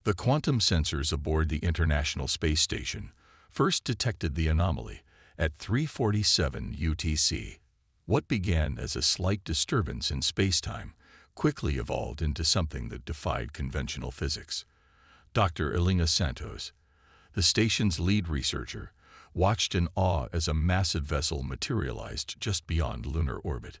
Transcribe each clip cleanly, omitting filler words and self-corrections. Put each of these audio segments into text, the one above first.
The quantum sensors aboard the International Space Station first detected the anomaly at 3:47 UTC. What began as a slight disturbance in spacetime quickly evolved into something that defied conventional physics. Dr. Ilinga Santos, the station's lead researcher, watched in awe as a massive vessel materialized just beyond lunar orbit.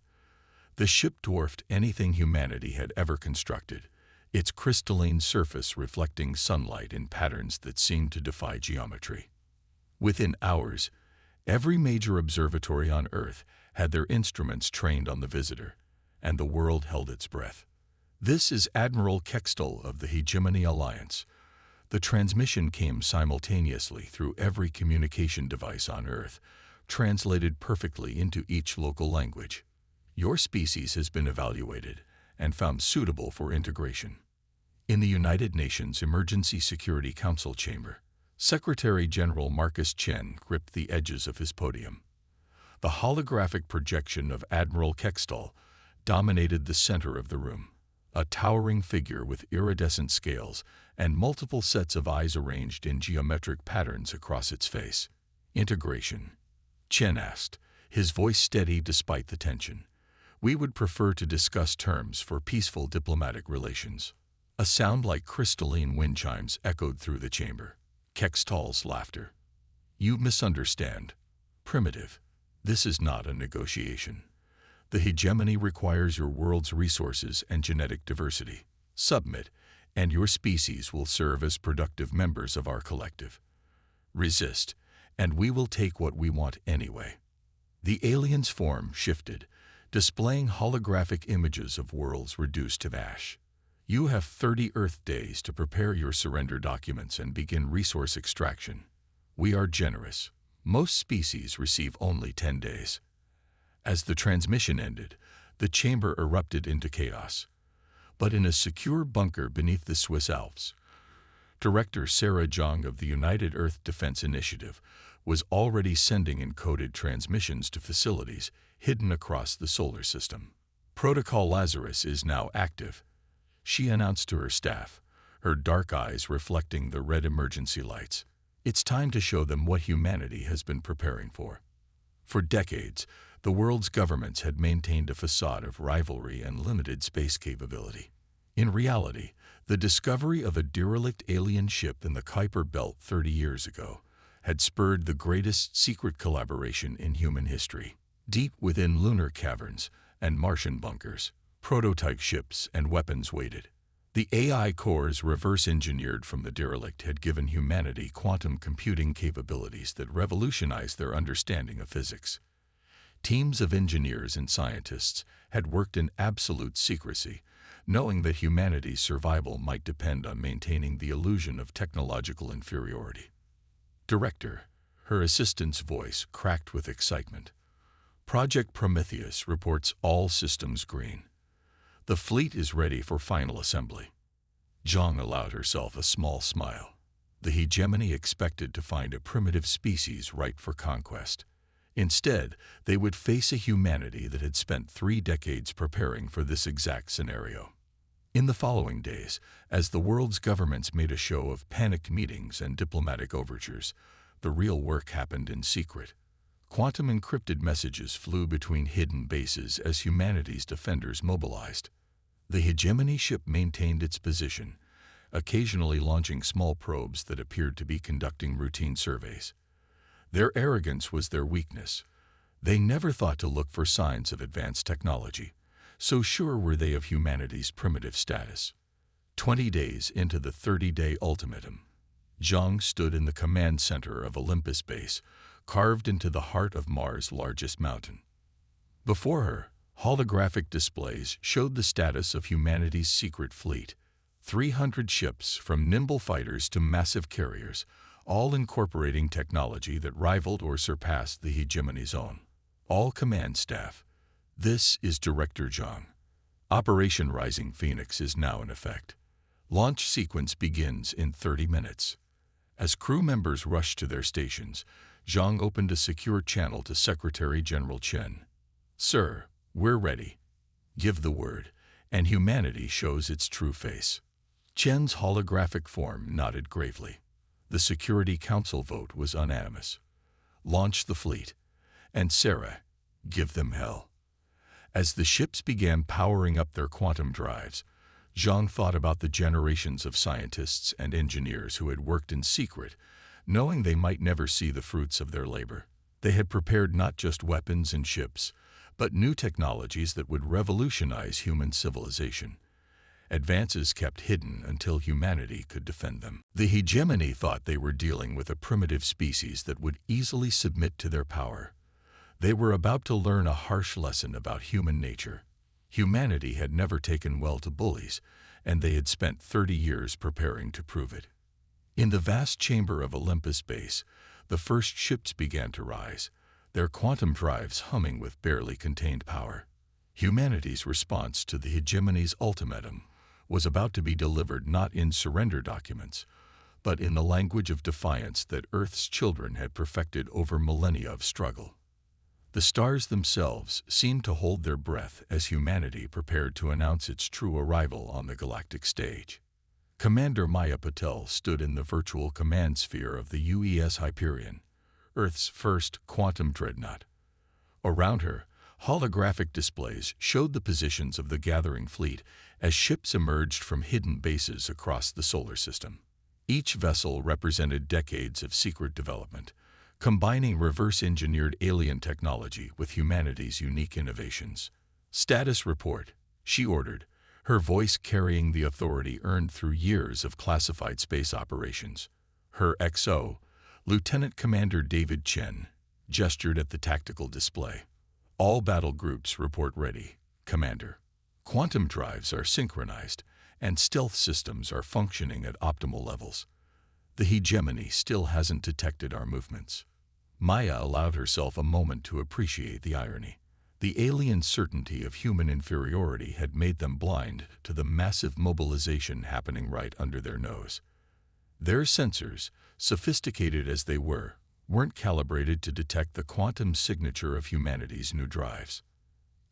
The ship dwarfed anything humanity had ever constructed, its crystalline surface reflecting sunlight in patterns that seemed to defy geometry. Within hours, every major observatory on Earth had their instruments trained on the visitor, and the world held its breath. This is Admiral Kextel of the Hegemony Alliance. The transmission came simultaneously through every communication device on Earth, translated perfectly into each local language. Your species has been evaluated and found suitable for integration. In the United Nations Emergency Security Council chamber, Secretary General Marcus Chen gripped the edges of his podium. The holographic projection of Admiral Kextel dominated the center of the room, a towering figure with iridescent scales and multiple sets of eyes arranged in geometric patterns across its face. Integration, Chen asked, his voice steady despite the tension. We would prefer to discuss terms for peaceful diplomatic relations. A sound like crystalline wind chimes echoed through the chamber. Kextal's laughter. You misunderstand. Primitive. This is not a negotiation. The hegemony requires your world's resources and genetic diversity. Submit, and your species will serve as productive members of our collective. Resist, and we will take what we want anyway. The alien's form shifted, displaying holographic images of worlds reduced to ash. You have 30 Earth days to prepare your surrender documents and begin resource extraction. We are generous. Most species receive only 10 days. As the transmission ended, the chamber erupted into chaos. But in a secure bunker beneath the Swiss Alps, Director Sarah Zhang of the United Earth Defense Initiative was already sending encoded transmissions to facilities hidden across the solar system. Protocol Lazarus is now active, she announced to her staff, her dark eyes reflecting the red emergency lights. It's time to show them what humanity has been preparing for. For decades, the world's governments had maintained a facade of rivalry and limited space capability. In reality, the discovery of a derelict alien ship in the Kuiper Belt 30 years ago had spurred the greatest secret collaboration in human history. Deep within lunar caverns and Martian bunkers, prototype ships and weapons waited. The AI cores reverse-engineered from the derelict had given humanity quantum computing capabilities that revolutionized their understanding of physics. Teams of engineers and scientists had worked in absolute secrecy, knowing that humanity's survival might depend on maintaining the illusion of technological inferiority. Director, her assistant's voice cracked with excitement. Project Prometheus reports all systems green. The fleet is ready for final assembly. Zhang allowed herself a small smile. The hegemony expected to find a primitive species ripe for conquest. Instead, they would face a humanity that had spent 3 decades preparing for this exact scenario. In the following days, as the world's governments made a show of panicked meetings and diplomatic overtures, the real work happened in secret. Quantum encrypted messages flew between hidden bases as humanity's defenders mobilized. The hegemony ship maintained its position, occasionally launching small probes that appeared to be conducting routine surveys. Their arrogance was their weakness. They never thought to look for signs of advanced technology, so sure were they of humanity's primitive status. 20 days into the 30-day ultimatum, Zhang stood in the command center of Olympus Base, carved into the heart of Mars' largest mountain. Before her, holographic displays showed the status of humanity's secret fleet. 300 ships, from nimble fighters to massive carriers, all incorporating technology that rivaled or surpassed the hegemony's own. All command staff. This is Director Zhang. Operation Rising Phoenix is now in effect. Launch sequence begins in 30 minutes. As crew members rushed to their stations, Zhang opened a secure channel to Secretary General Chen. Sir, we're ready. Give the word, and humanity shows its true face. Chen's holographic form nodded gravely. The Security Council vote was unanimous. Launch the fleet. And Sarah, give them hell. As the ships began powering up their quantum drives, Zhang thought about the generations of scientists and engineers who had worked in secret, knowing they might never see the fruits of their labor. They had prepared not just weapons and ships, but new technologies that would revolutionize human civilization. Advances kept hidden until humanity could defend them. The hegemony thought they were dealing with a primitive species that would easily submit to their power. They were about to learn a harsh lesson about human nature. Humanity had never taken well to bullies, and they had spent 30 years preparing to prove it. In the vast chamber of Olympus Base, the first ships began to rise, their quantum drives humming with barely contained power. Humanity's response to the hegemony's ultimatum was about to be delivered not in surrender documents, but in the language of defiance that Earth's children had perfected over millennia of struggle. The stars themselves seemed to hold their breath as humanity prepared to announce its true arrival on the galactic stage. Commander Maya Patel stood in the virtual command sphere of the UES Hyperion, Earth's first quantum dreadnought. Around her, holographic displays showed the positions of the gathering fleet as ships emerged from hidden bases across the solar system. Each vessel represented decades of secret development, combining reverse-engineered alien technology with humanity's unique innovations. "Status report," she ordered, her voice carrying the authority earned through years of classified space operations. Her XO, Lieutenant Commander David Chen, gestured at the tactical display. "All battle groups report ready, Commander. Quantum drives are synchronized, and stealth systems are functioning at optimal levels. The hegemony still hasn't detected our movements." Maya allowed herself a moment to appreciate the irony. The alien certainty of human inferiority had made them blind to the massive mobilization happening right under their nose. Their sensors, sophisticated as they were, weren't calibrated to detect the quantum signature of humanity's new drives.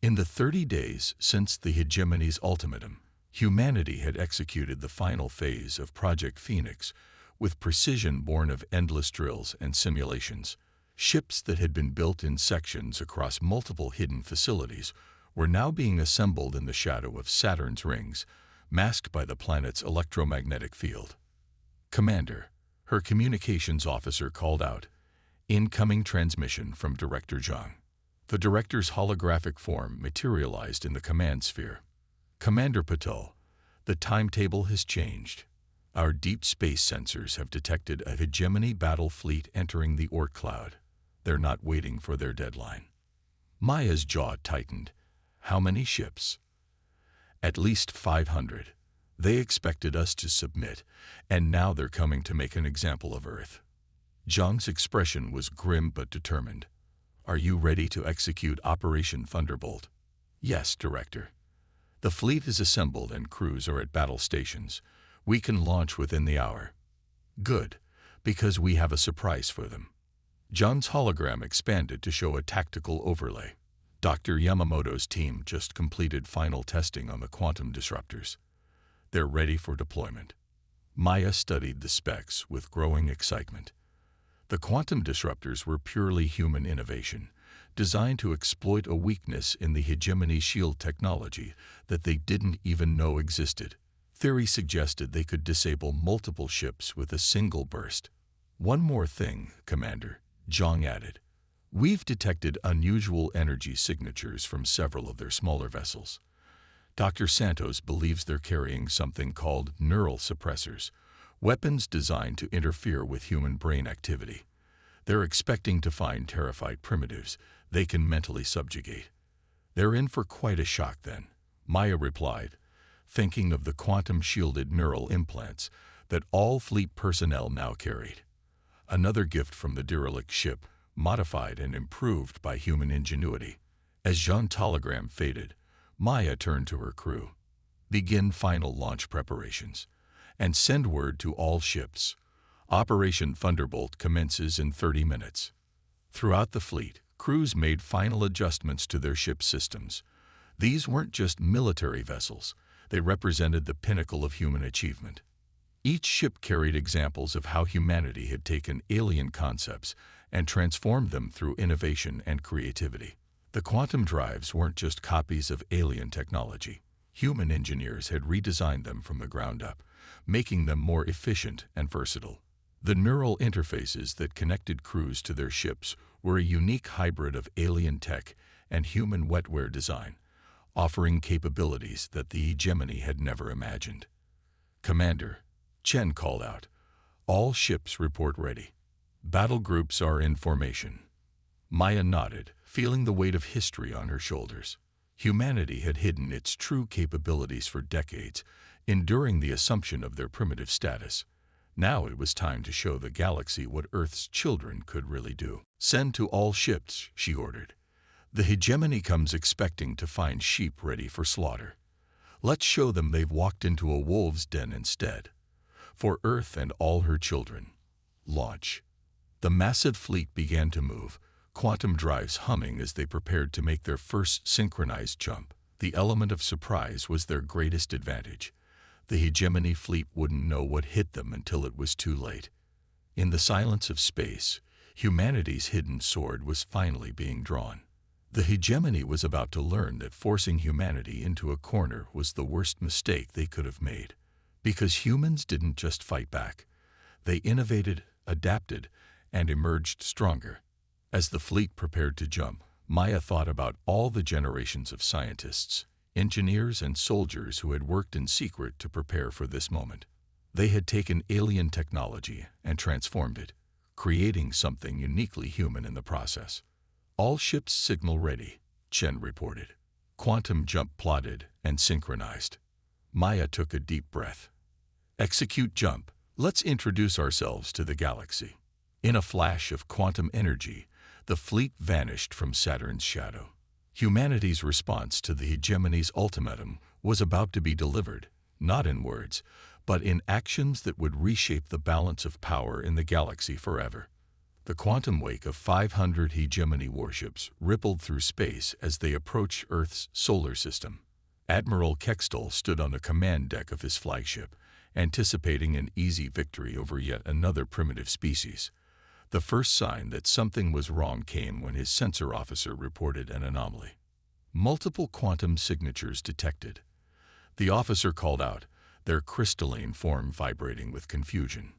In the 30 days since the hegemony's ultimatum, humanity had executed the final phase of Project Phoenix with precision born of endless drills and simulations. Ships that had been built in sections across multiple hidden facilities were now being assembled in the shadow of Saturn's rings, masked by the planet's electromagnetic field. "Commander," her communications officer called out. "Incoming transmission from Director Zhang." The director's holographic form materialized in the command sphere. "Commander Patel, the timetable has changed. Our deep space sensors have detected a hegemony battle fleet entering the Oort cloud. They're not waiting for their deadline." Maya's jaw tightened. "How many ships?" "At least 500. They expected us to submit, and now they're coming to make an example of Earth." Zhang's expression was grim but determined. "Are you ready to execute Operation Thunderbolt?" "Yes, Director. The fleet is assembled and crews are at battle stations. We can launch within the hour." "Good, because we have a surprise for them." Zhang's hologram expanded to show a tactical overlay. Dr. Yamamoto's team just completed final testing on the quantum disruptors. They're ready for deployment. Maya studied the specs with growing excitement. The quantum disruptors were purely human innovation, designed to exploit a weakness in the hegemony shield technology that they didn't even know existed. Theory suggested they could disable multiple ships with a single burst. "One more thing, Commander," Zhang added. "We've detected unusual energy signatures from several of their smaller vessels. Dr. Santos believes they're carrying something called neural suppressors, weapons designed to interfere with human brain activity. They're expecting to find terrified primitives they can mentally subjugate." "They're in for quite a shock then," Maya replied, thinking of the quantum-shielded neural implants that all fleet personnel now carried. Another gift from the derelict ship, modified and improved by human ingenuity. As Zhang's hologram faded, Maya turned to her crew. "Begin final launch preparations, and send word to all ships. Operation Thunderbolt commences in 30 minutes." Throughout the fleet, crews made final adjustments to their ship systems. These weren't just military vessels. They represented the pinnacle of human achievement. Each ship carried examples of how humanity had taken alien concepts and transformed them through innovation and creativity. The quantum drives weren't just copies of alien technology. Human engineers had redesigned them from the ground up, making them more efficient and versatile. The neural interfaces that connected crews to their ships were a unique hybrid of alien tech and human wetware design, offering capabilities that the hegemony had never imagined. "Commander," Chen called out, "all ships report ready. Battle groups are in formation." Maya nodded, feeling the weight of history on her shoulders. Humanity had hidden its true capabilities for decades, enduring the assumption of their primitive status. Now it was time to show the galaxy what Earth's children could really do. "Send to all ships," she ordered. "The hegemony comes expecting to find sheep ready for slaughter. Let's show them they've walked into a wolf's den instead. For Earth and all her children. Launch." The massive fleet began to move, quantum drives humming as they prepared to make their first synchronized jump. The element of surprise was their greatest advantage. The hegemony fleet wouldn't know what hit them until it was too late. In the silence of space, humanity's hidden sword was finally being drawn. The hegemony was about to learn that forcing humanity into a corner was the worst mistake they could have made. Because humans didn't just fight back. They innovated, adapted, and emerged stronger. As the fleet prepared to jump, Maya thought about all the generations of scientists, engineers, and soldiers who had worked in secret to prepare for this moment. They had taken alien technology and transformed it, creating something uniquely human in the process. "All ships signal ready," Chen reported. Quantum jump plotted and synchronized. Maya took a deep breath. "Execute jump. Let's introduce ourselves to the galaxy." In a flash of quantum energy, the fleet vanished from Saturn's shadow. Humanity's response to the hegemony's ultimatum was about to be delivered, not in words, but in actions that would reshape the balance of power in the galaxy forever. The quantum wake of 500 hegemony warships rippled through space as they approached Earth's solar system. Admiral Kextel stood on the command deck of his flagship, anticipating an easy victory over yet another primitive species. The first sign that something was wrong came when his sensor officer reported an anomaly. Multiple quantum signatures detected. The officer called out, their crystalline form vibrating with confusion.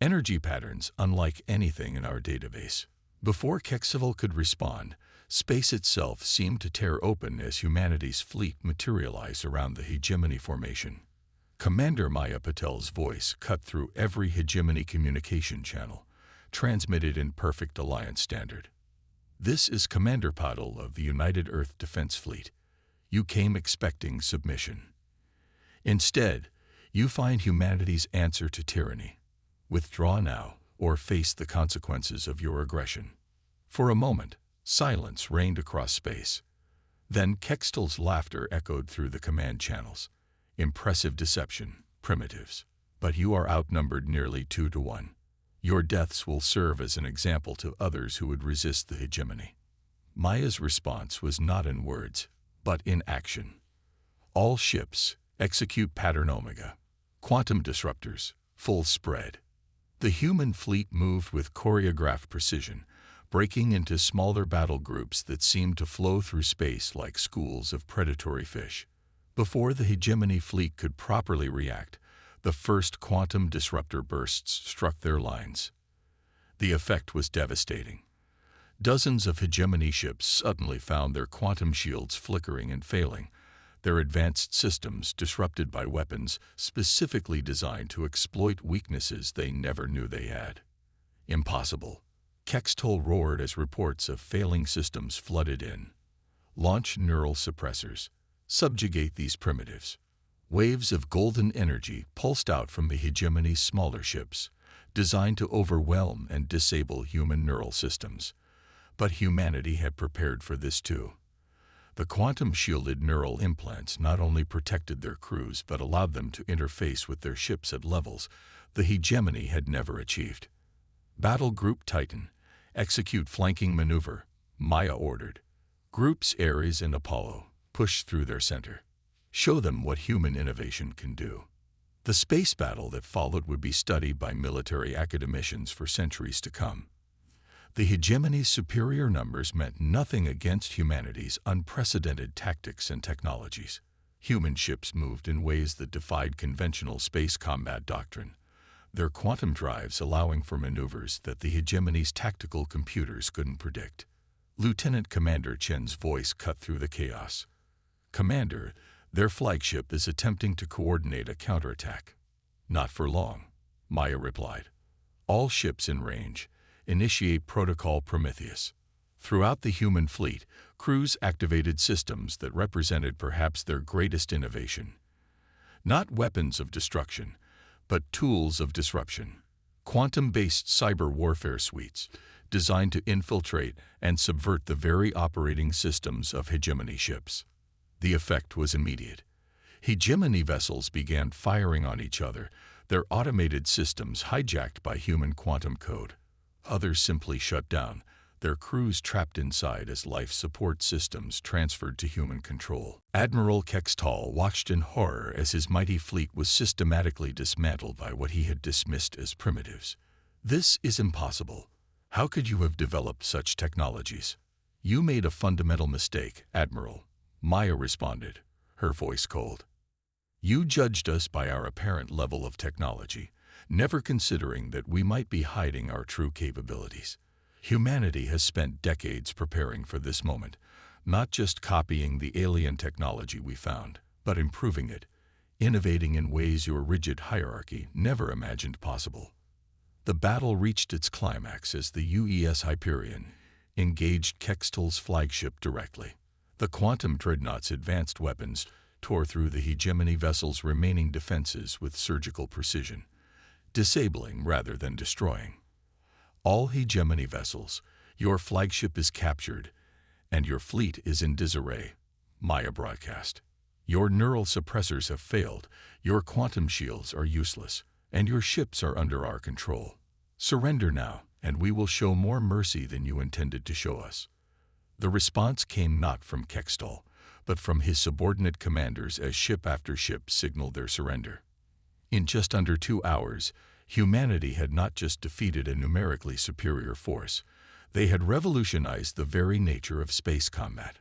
Energy patterns unlike anything in our database. Before Kexel could respond, space itself seemed to tear open as humanity's fleet materialized around the hegemony formation. Commander Maya Patel's voice cut through every hegemony communication channel, transmitted in perfect Alliance standard. "This is Commander Patel of the United Earth Defense Fleet. You came expecting submission. Instead, you find humanity's answer to tyranny. Withdraw now, or face the consequences of your aggression." For a moment, silence reigned across space. Then Kextel's laughter echoed through the command channels. "Impressive deception, primitives. But you are outnumbered nearly 2-1. Your deaths will serve as an example to others who would resist the hegemony." Maya's response was not in words, but in action. "All ships, execute pattern Omega. Quantum disruptors, full spread." The human fleet moved with choreographed precision, breaking into smaller battle groups that seemed to flow through space like schools of predatory fish. Before the hegemony fleet could properly react, the first quantum disruptor bursts struck their lines. The effect was devastating. Dozens of hegemony ships suddenly found their quantum shields flickering and failing, their advanced systems disrupted by weapons specifically designed to exploit weaknesses they never knew they had. "Impossible." Kextel roared as reports of failing systems flooded in. "Launch neural suppressors. Subjugate these primitives." Waves of golden energy pulsed out from the hegemony's smaller ships, designed to overwhelm and disable human neural systems. But humanity had prepared for this too. The quantum-shielded neural implants not only protected their crews but allowed them to interface with their ships at levels the hegemony had never achieved. "Battle Group Titan, execute flanking maneuver," Maya ordered. Groups Ares and Apollo pushed through their center. Show them what human innovation can do. The space battle that followed would be studied by military academicians for centuries to come. The hegemony's superior numbers meant nothing against humanity's unprecedented tactics and technologies. Human ships moved in ways that defied conventional space combat doctrine, their quantum drives allowing for maneuvers that the hegemony's tactical computers couldn't predict. Lieutenant Commander Chen's voice cut through the chaos. "Commander, their flagship is attempting to coordinate a counterattack." "Not for long," Maya replied. "All ships in range, initiate Protocol Prometheus." Throughout the human fleet, crews activated systems that represented perhaps their greatest innovation. Not weapons of destruction, but tools of disruption. Quantum-based cyber warfare suites, designed to infiltrate and subvert the very operating systems of hegemony ships. The effect was immediate. Hegemony vessels began firing on each other, their automated systems hijacked by human quantum code. Others simply shut down, their crews trapped inside as life support systems transferred to human control. Admiral Kextall watched in horror as his mighty fleet was systematically dismantled by what he had dismissed as primitives. "This is impossible. How could you have developed such technologies?" "You made a fundamental mistake, Admiral," Maya responded, her voice cold. "You judged us by our apparent level of technology, never considering that we might be hiding our true capabilities. Humanity has spent decades preparing for this moment, not just copying the alien technology we found, but improving it, innovating in ways your rigid hierarchy never imagined possible." The battle reached its climax as the UES Hyperion engaged Kextall's flagship directly. The quantum dreadnought's advanced weapons tore through the hegemony vessel's remaining defenses with surgical precision, disabling rather than destroying. "All hegemony vessels, your flagship is captured, and your fleet is in disarray," Maya broadcast. "Your neural suppressors have failed, your quantum shields are useless, and your ships are under our control. Surrender now, and we will show more mercy than you intended to show us." The response came not from Kextall, but from his subordinate commanders as ship after ship signaled their surrender. In just under 2 hours, humanity had not just defeated a numerically superior force, they had revolutionized the very nature of space combat.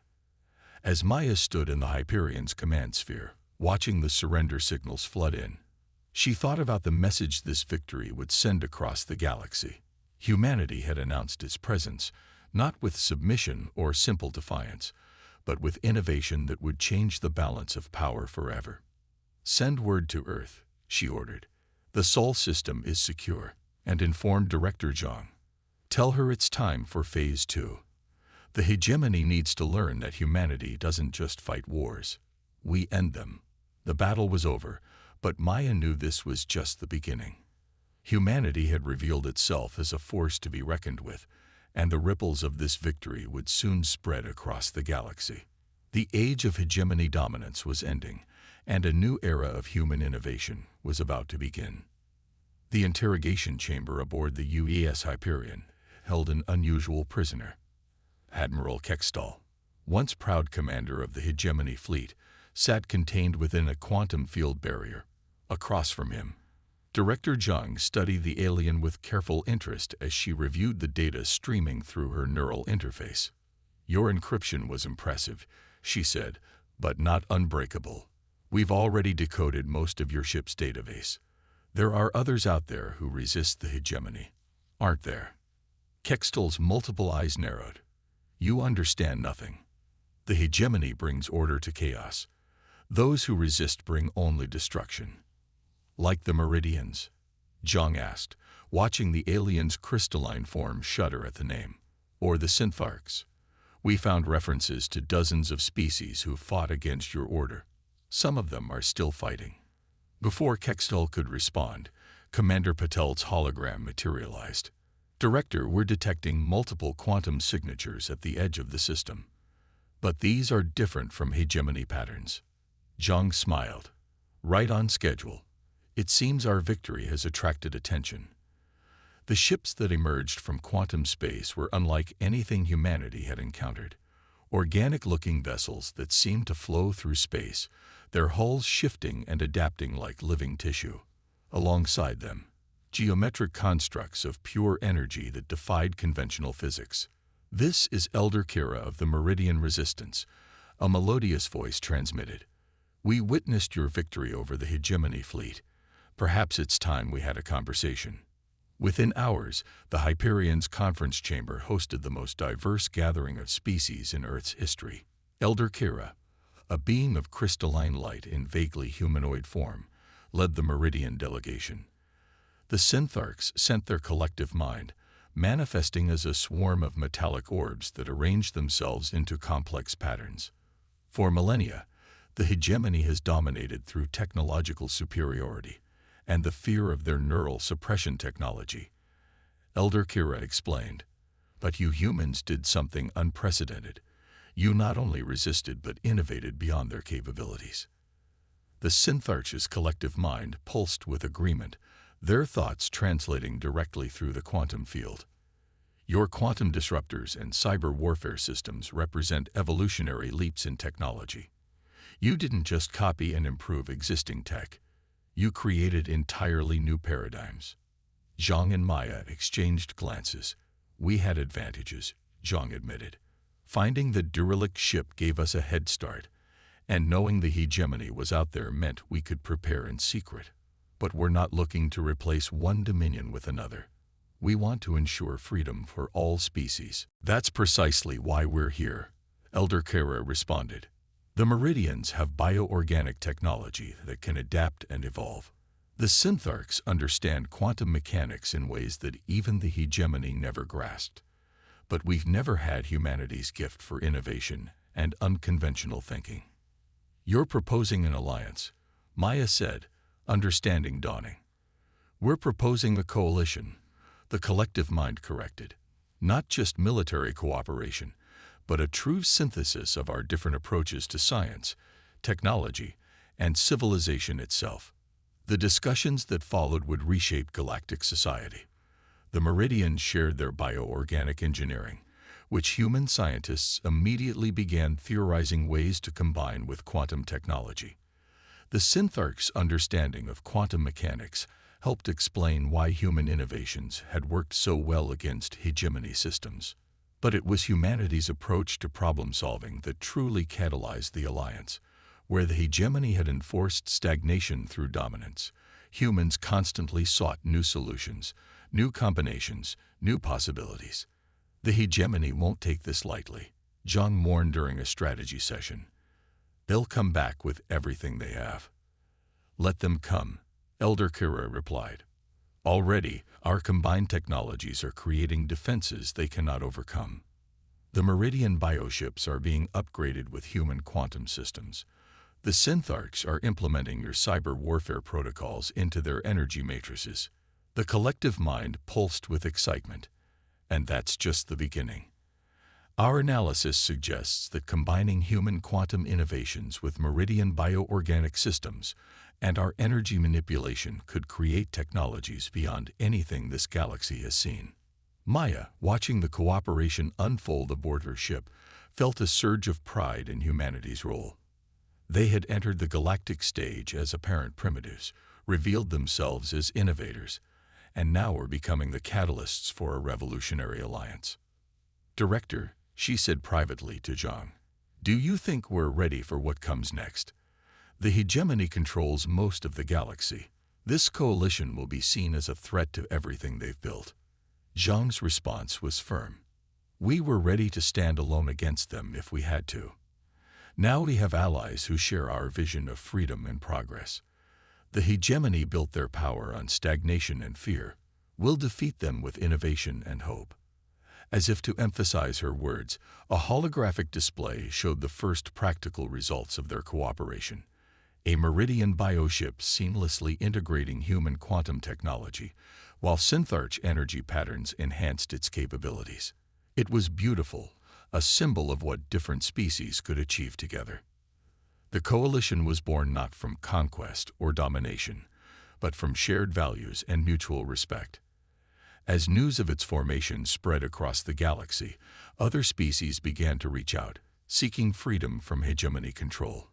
As Maya stood in the Hyperion's command sphere, watching the surrender signals flood in, she thought about the message this victory would send across the galaxy. Humanity had announced its presence, not with submission or simple defiance, but with innovation that would change the balance of power forever. "Send word to Earth," she ordered. "The Sol system is secure," and informed Director Zhang. "Tell her it's time for Phase 2. The hegemony needs to learn that humanity doesn't just fight wars. We end them." The battle was over, but Maya knew this was just the beginning. Humanity had revealed itself as a force to be reckoned with, and the ripples of this victory would soon spread across the galaxy. The age of hegemony dominance was ending, and a new era of human innovation was about to begin. The interrogation chamber aboard the UES Hyperion held an unusual prisoner. Admiral Kextall, once proud commander of the hegemony fleet, sat contained within a quantum field barrier. Across from him, Director Zhang studied the alien with careful interest as she reviewed the data streaming through her neural interface. "Your encryption was impressive," she said, "but not unbreakable. We've already decoded most of your ship's database. There are others out there who resist the hegemony, aren't there?" Kextall's multiple eyes narrowed. "You understand nothing. The hegemony brings order to chaos. Those who resist bring only destruction." "Like the Meridians?" Zhang asked, watching the alien's crystalline form shudder at the name. "Or the Syntharks? We found references to dozens of species who fought against your order. Some of them are still fighting." Before Kextall could respond, Commander Patel's hologram materialized. "Director, we're detecting multiple quantum signatures at the edge of the system. But these are different from hegemony patterns." Zhang smiled. "Right on schedule. It seems our victory has attracted attention." The ships that emerged from quantum space were unlike anything humanity had encountered. Organic-looking vessels that seemed to flow through space, their hulls shifting and adapting like living tissue. Alongside them, geometric constructs of pure energy that defied conventional physics. "This is Elder Kira of the Meridian Resistance," a melodious voice transmitted. "We witnessed your victory over the hegemony fleet. Perhaps it's time we had a conversation." Within hours, the Hyperion's conference chamber hosted the most diverse gathering of species in Earth's history. Elder Kira, a being of crystalline light in vaguely humanoid form, led the Meridian delegation. The Syntharchs sent their collective mind, manifesting as a swarm of metallic orbs that arranged themselves into complex patterns. For millennia, the hegemony has dominated through technological superiority and the fear of their neural suppression technology. Elder Kira explained, "But you humans did something unprecedented. You not only resisted but innovated beyond their capabilities." The Syntharch's collective mind pulsed with agreement, their thoughts translating directly through the quantum field. "Your quantum disruptors and cyber warfare systems represent evolutionary leaps in technology. You didn't just copy and improve existing tech. You created entirely new paradigms." Zhang and Maya exchanged glances. "We had advantages," Zhang admitted. "Finding the derelict ship gave us a head start, and knowing the hegemony was out there meant we could prepare in secret. But we're not looking to replace one dominion with another. We want to ensure freedom for all species." "That's precisely why we're here," Elder Kira responded. "The Meridians have bioorganic technology that can adapt and evolve. The Syntharchs understand quantum mechanics in ways that even the hegemony never grasped. But we've never had humanity's gift for innovation and unconventional thinking." "You're proposing an alliance," Maya said, understanding dawning. "We're proposing a coalition," the collective mind corrected. "Not just military cooperation, but a true synthesis of our different approaches to science, technology, and civilization itself." The discussions that followed would reshape galactic society. The Meridians shared their bioorganic engineering, which human scientists immediately began theorizing ways to combine with quantum technology. The Syntharch's understanding of quantum mechanics helped explain why human innovations had worked so well against hegemony systems. But it was humanity's approach to problem-solving that truly catalyzed the alliance. Where the hegemony had enforced stagnation through dominance, humans constantly sought new solutions, new combinations, new possibilities. "The hegemony won't take this lightly," Zhang mourned during a strategy session. "They'll come back with everything they have." "Let them come," Elder Kira replied. "Already, our combined technologies are creating defenses they cannot overcome. The Meridian bioships are being upgraded with human quantum systems. The Syntharchs are implementing your cyber warfare protocols into their energy matrices." The collective mind pulsed with excitement. "And that's just the beginning. Our analysis suggests that combining human quantum innovations with Meridian bioorganic systems and our energy manipulation could create technologies beyond anything this galaxy has seen." Maya, watching the cooperation unfold aboard her ship, felt a surge of pride in humanity's role. They had entered the galactic stage as apparent primitives, revealed themselves as innovators, and now were becoming the catalysts for a revolutionary alliance. "Director," she said privately to Zhang, "do you think we're ready for what comes next? The hegemony controls most of the galaxy. This coalition will be seen as a threat to everything they've built." Zhang's response was firm. "We were ready to stand alone against them if we had to. Now we have allies who share our vision of freedom and progress. The hegemony built their power on stagnation and fear. We'll defeat them with innovation and hope." As if to emphasize her words, a holographic display showed the first practical results of their cooperation. A Meridian bioship seamlessly integrating human quantum technology, while Syntharch energy patterns enhanced its capabilities. It was beautiful, a symbol of what different species could achieve together. The coalition was born not from conquest or domination, but from shared values and mutual respect. As news of its formation spread across the galaxy, other species began to reach out, seeking freedom from hegemony control.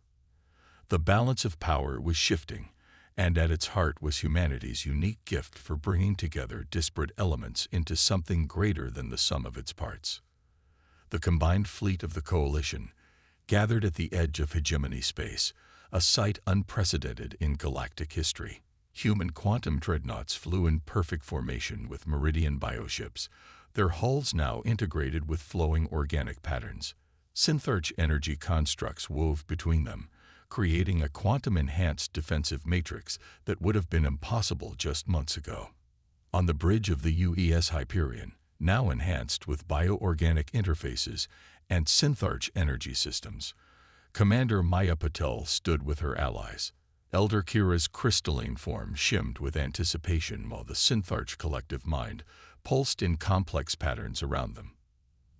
The balance of power was shifting, and at its heart was humanity's unique gift for bringing together disparate elements into something greater than the sum of its parts. The combined fleet of the Coalition gathered at the edge of hegemony space, a sight unprecedented in galactic history. Human quantum dreadnoughts flew in perfect formation with Meridian bioships, their hulls now integrated with flowing organic patterns. Syntharch energy constructs wove between them, creating a quantum-enhanced defensive matrix that would have been impossible just months ago. On the bridge of the UES Hyperion, now enhanced with bioorganic interfaces and Syntharch energy systems, Commander Maya Patel stood with her allies. Elder Kira's crystalline form shimmed with anticipation while the Syntharch collective mind pulsed in complex patterns around them.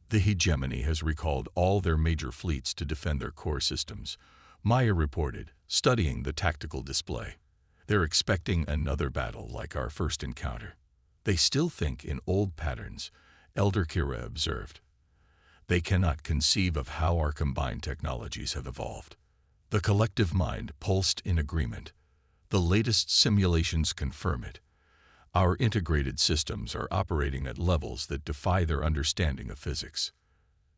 The hegemony has recalled all their major fleets to defend their core systems, Maya reported, studying the tactical display. They're expecting another battle like our first encounter. They still think in old patterns, Elder Kira observed. They cannot conceive of how our combined technologies have evolved. The collective mind pulsed in agreement. The latest simulations confirm it. Our integrated systems are operating at levels that defy their understanding of physics.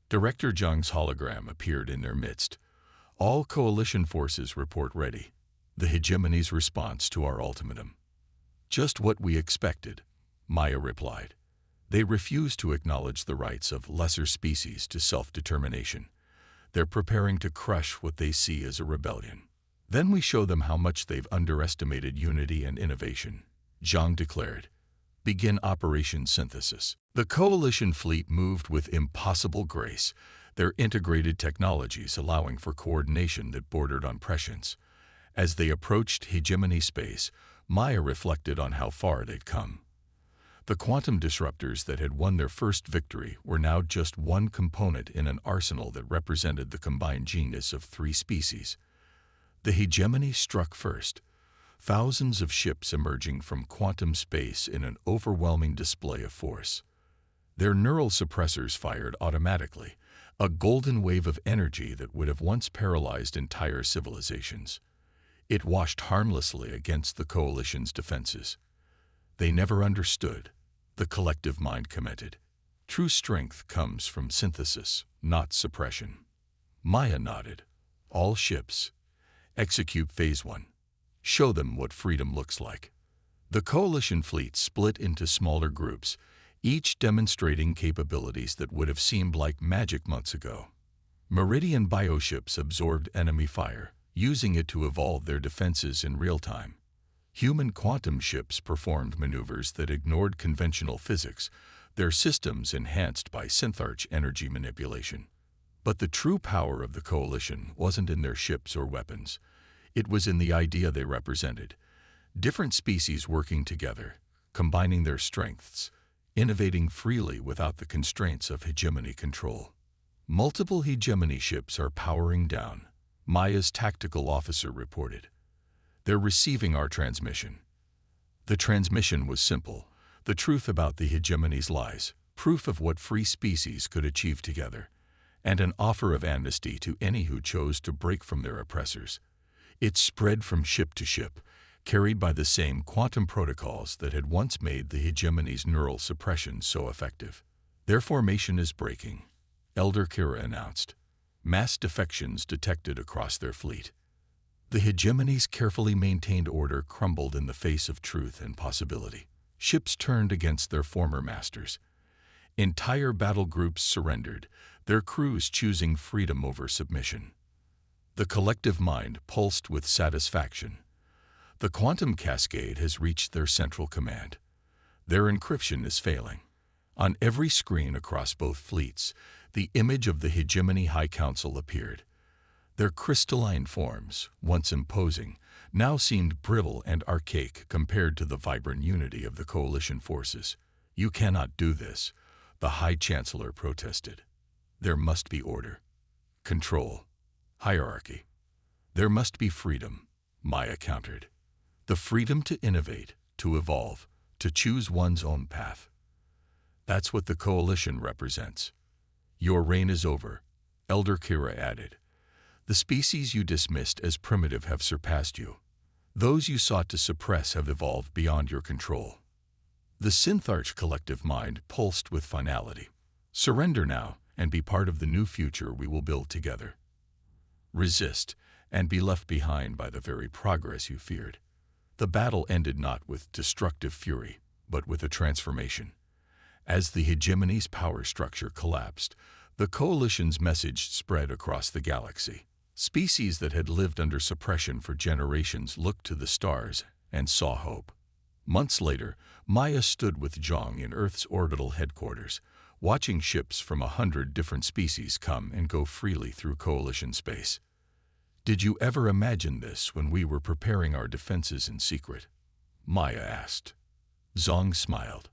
Director Zhang's hologram appeared in their midst. All Coalition forces report ready. The hegemony's response to our ultimatum. Just what we expected, Maya replied. They refuse to acknowledge the rights of lesser species to self-determination. They're preparing to crush what they see as a rebellion. Then we show them how much they've underestimated unity and innovation, Zhang declared. Begin Operation Synthesis. The Coalition fleet moved with impossible grace, their integrated technologies allowing for coordination that bordered on prescience. As they approached hegemony space, Maya reflected on how far they'd come. The quantum disruptors that had won their first victory were now just one component in an arsenal that represented the combined genius of three species. The hegemony struck first, thousands of ships emerging from quantum space in an overwhelming display of force. Their neural suppressors fired automatically, a golden wave of energy that would have once paralyzed entire civilizations. It washed harmlessly against the Coalition's defenses. They never understood, the collective mind commented. True strength comes from synthesis, not suppression. Maya nodded. All ships. Execute Phase 1. Show them what freedom looks like. The Coalition fleet split into smaller groups, each demonstrating capabilities that would have seemed like magic months ago. Meridian bioships absorbed enemy fire, using it to evolve their defenses in real time. Human quantum ships performed maneuvers that ignored conventional physics, their systems enhanced by Syntharch energy manipulation. But the true power of the Coalition wasn't in their ships or weapons. It was in the idea they represented. Different species working together, combining their strengths, innovating freely without the constraints of hegemony control. Multiple hegemony ships are powering down, Maya's tactical officer reported. They're receiving our transmission. The transmission was simple, the truth about the hegemony's lies, proof of what free species could achieve together, and an offer of amnesty to any who chose to break from their oppressors. It spread from ship to ship, carried by the same quantum protocols that had once made the hegemony's neural suppression so effective. Their formation is breaking, Elder Kira announced. Mass defections detected across their fleet. The hegemony's carefully maintained order crumbled in the face of truth and possibility. Ships turned against their former masters. Entire battle groups surrendered, their crews choosing freedom over submission. The collective mind pulsed with satisfaction. The quantum cascade has reached their central command. Their encryption is failing. On every screen across both fleets, the image of the Hegemony High Council appeared. Their crystalline forms, once imposing, now seemed brittle and archaic compared to the vibrant unity of the Coalition forces. You cannot do this, the High Chancellor protested. There must be order, control, hierarchy. There must be freedom, Maya countered. The freedom to innovate, to evolve, to choose one's own path. That's what the Coalition represents. Your reign is over, Elder Kira added. The species you dismissed as primitive have surpassed you. Those you sought to suppress have evolved beyond your control. The Syntharch collective mind pulsed with finality. Surrender now and be part of the new future we will build together. Resist and be left behind by the very progress you feared. The battle ended not with destructive fury, but with a transformation. As the hegemony's power structure collapsed, the Coalition's message spread across the galaxy. Species that had lived under suppression for generations looked to the stars and saw hope. Months later, Maya stood with Zhang in Earth's orbital headquarters, watching ships from 100 different species come and go freely through Coalition space. "Did you ever imagine this when we were preparing our defenses in secret?" Maya asked. Zhang smiled.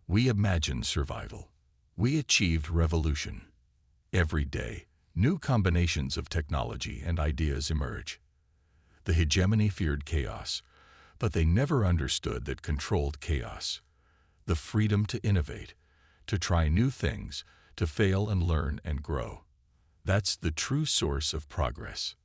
"We imagined survival. We achieved revolution. Every day, new combinations of technology and ideas emerge. The hegemony feared chaos, but they never understood that controlled chaos. The freedom to innovate, to try new things, to fail and learn and grow. That's the true source of progress."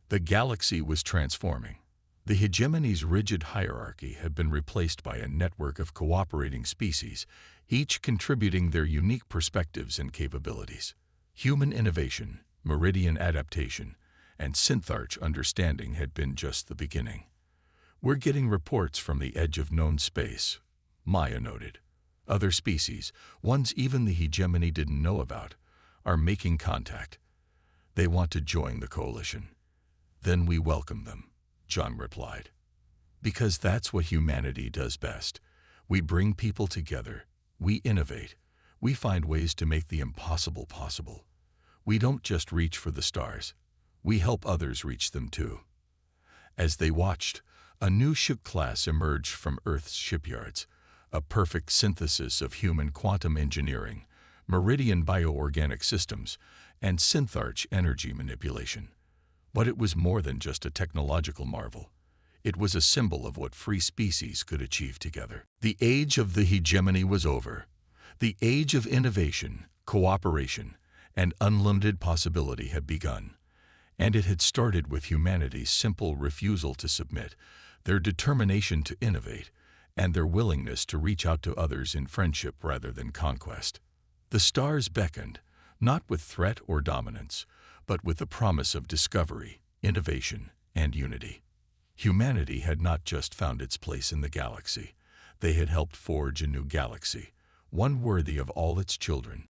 The galaxy was transforming. The hegemony's rigid hierarchy had been replaced by a network of cooperating species, each contributing their unique perspectives and capabilities. Human innovation, Meridian adaptation, and Syntharch understanding had been just the beginning. "We're getting reports from the edge of known space," Maya noted. "Other species, ones even the hegemony didn't know about, are making contact. They want to join the Coalition." "Then we welcome them," Zhang replied. "Because that's what humanity does best. We bring people together. We innovate. We find ways to make the impossible possible. We don't just reach for the stars. We help others reach them too." As they watched, a new ship class emerged from Earth's shipyards, a perfect synthesis of human quantum engineering, Meridian bioorganic systems, and Syntharch energy manipulation. But it was more than just a technological marvel. It was a symbol of what free species could achieve together. The age of the hegemony was over. The age of innovation, cooperation, and unlimited possibility had begun. And it had started with humanity's simple refusal to submit, their determination to innovate, and their willingness to reach out to others in friendship rather than conquest. The stars beckoned, not with threat or dominance, but with the promise of discovery, innovation, and unity. Humanity had not just found its place in the galaxy. They had helped forge a new galaxy, one worthy of all its children.